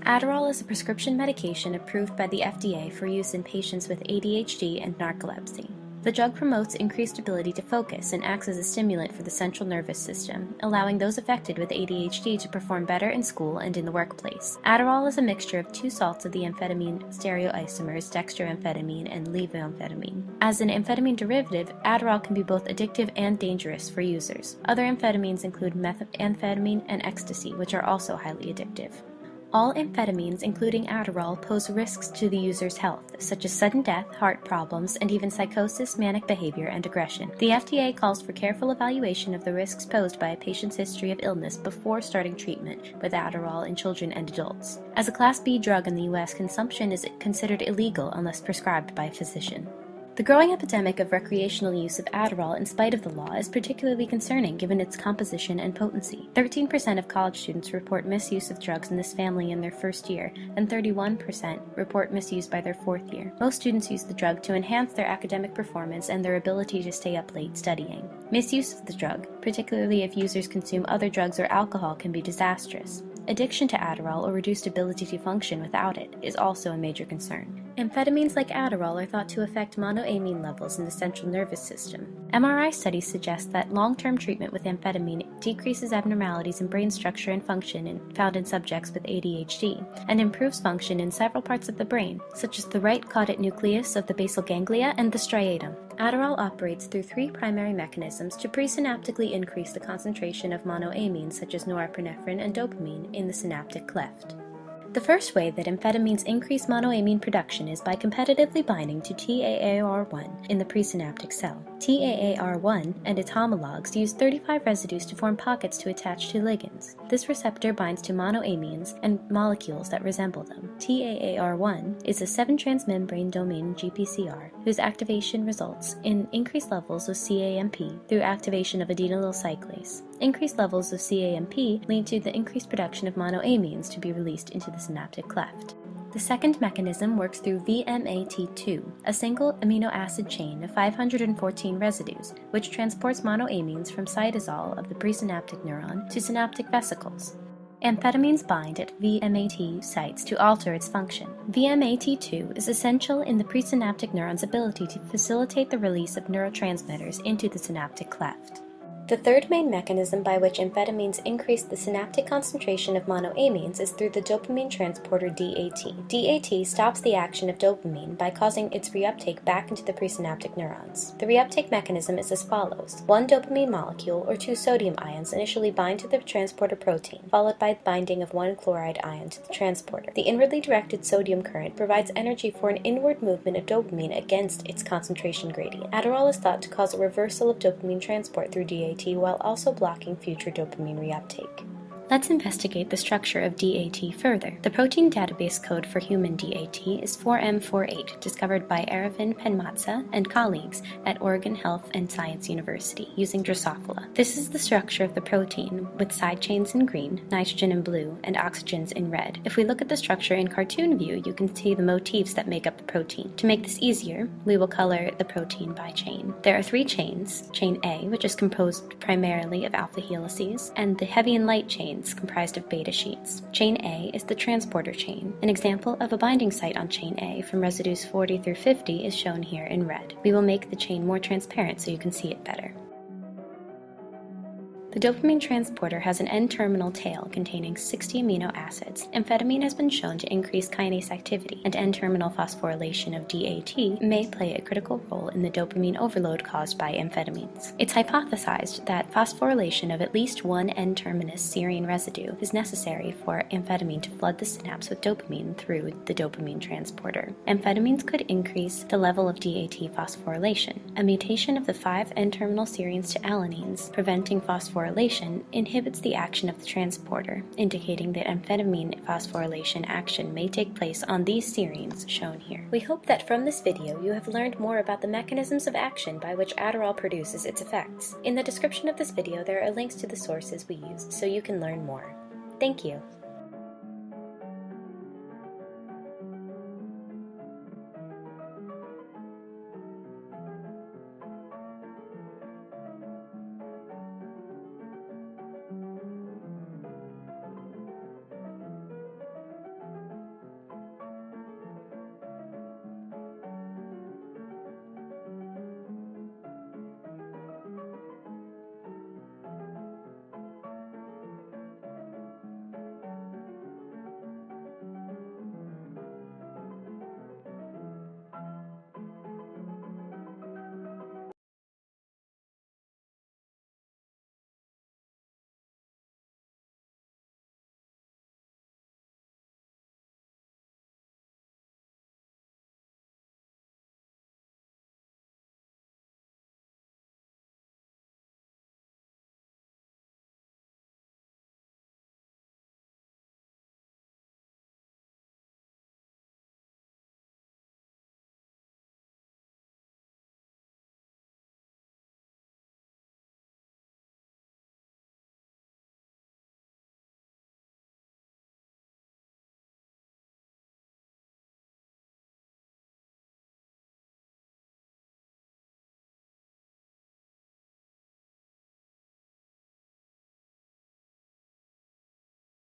Adderall is a prescription medication approved by the FDA for use in patients with ADHD and narcolepsy. The drug promotes increased ability to focus and acts as a stimulant for the central nervous system, allowing those affected with ADHD to perform better in school and in the workplace. Adderall is a mixture of 2 salts of the amphetamine stereoisomers dextroamphetamine and levoamphetamine. As an amphetamine derivative, Adderall can be both addictive and dangerous for users. Other amphetamines include methamphetamine and ecstasy, which are also highly addictive. All amphetamines, including Adderall, pose risks to the user's health, such as sudden death, heart problems, and even psychosis, manic behavior, and aggression. The FDA calls for careful evaluation of the risks posed by a patient's history of illness before starting treatment with Adderall in children and adults. As a Class B drug in the U.S., consumption is considered illegal unless prescribed by a physician. The growing epidemic of recreational use of Adderall in spite of the law is particularly concerning given its composition and potency. 13% of college students report misuse of drugs in this family in their first year, and 31% report misuse by their 4th year. Most students use the drug to enhance their academic performance and their ability to stay up late studying. Misuse of the drug, particularly if users consume other drugs or alcohol, can be disastrous. Addiction to Adderall or reduced ability to function without it is also a major concern. Amphetamines like Adderall are thought to affect monoamine levels in the central nervous system. MRI studies suggest that long-term treatment with amphetamine decreases abnormalities in brain structure and function found in subjects with ADHD, and improves function in several parts of the brain, such as the right caudate nucleus of the basal ganglia and the striatum. Adderall operates through 3 primary mechanisms to presynaptically increase the concentration of monoamines such as norepinephrine and dopamine in the synaptic cleft. The first way that amphetamines increase monoamine production is by competitively binding to TAAR1 in the presynaptic cell. TAAR1 and its homologs use 35 residues to form pockets to attach to ligands. This receptor binds to monoamines and molecules that resemble them. TAAR1 is a 7-transmembrane domain GPCR whose activation results in increased levels of CAMP through activation of adenylyl cyclase. Increased levels of CAMP lead to the increased production of monoamines to be released into the synaptic cleft. The second mechanism works through VMAT2, a single amino acid chain of 514 residues, which transports monoamines from cytosol of the presynaptic neuron to synaptic vesicles. Amphetamines bind at VMAT sites to alter its function. VMAT2 is essential in the presynaptic neuron's ability to facilitate the release of neurotransmitters into the synaptic cleft. The third main mechanism by which amphetamines increase the synaptic concentration of monoamines is through the dopamine transporter DAT. DAT stops the action of dopamine by causing its reuptake back into the presynaptic neurons. The reuptake mechanism is as follows. 1 dopamine molecule or 2 sodium ions initially bind to the transporter protein, followed by binding of 1 chloride ion to the transporter. The inwardly directed sodium current provides energy for an inward movement of dopamine against its concentration gradient. Adderall is thought to cause a reversal of dopamine transport through DAT while also blocking future dopamine reuptake. Let's investigate the structure of DAT further. The protein database code for human DAT is 4M48, discovered by Aravind Penmatsa and colleagues at Oregon Health and Science University using Drosophila. This is the structure of the protein, with side chains in green, nitrogen in blue, and oxygens in red. If we look at the structure in cartoon view, you can see the motifs that make up the protein. To make this easier, we will color the protein by chain. There are 3 chains: chain A, which is composed primarily of alpha helices, and the heavy and light chains comprised of beta sheets. Chain A is the transporter chain. An example of a binding site on chain A from residues 40 through 50 is shown here in red. We will make the chain more transparent so you can see it better. The dopamine transporter has an N-terminal tail containing 60 amino acids. Amphetamine has been shown to increase kinase activity, and N-terminal phosphorylation of DAT may play a critical role in the dopamine overload caused by amphetamines. It's hypothesized that phosphorylation of at least 1 N-terminus serine residue is necessary for amphetamine to flood the synapse with dopamine through the dopamine transporter. Amphetamines could increase the level of DAT phosphorylation. A mutation of the 5 N-terminal serines to alanines, preventing phosphorylation, inhibits the action of the transporter, indicating that amphetamine phosphorylation action may take place on these serines shown here. We hope that from this video you have learned more about the mechanisms of action by which Adderall produces its effects. In the description of this video there are links to the sources we used so you can learn more. Thank you.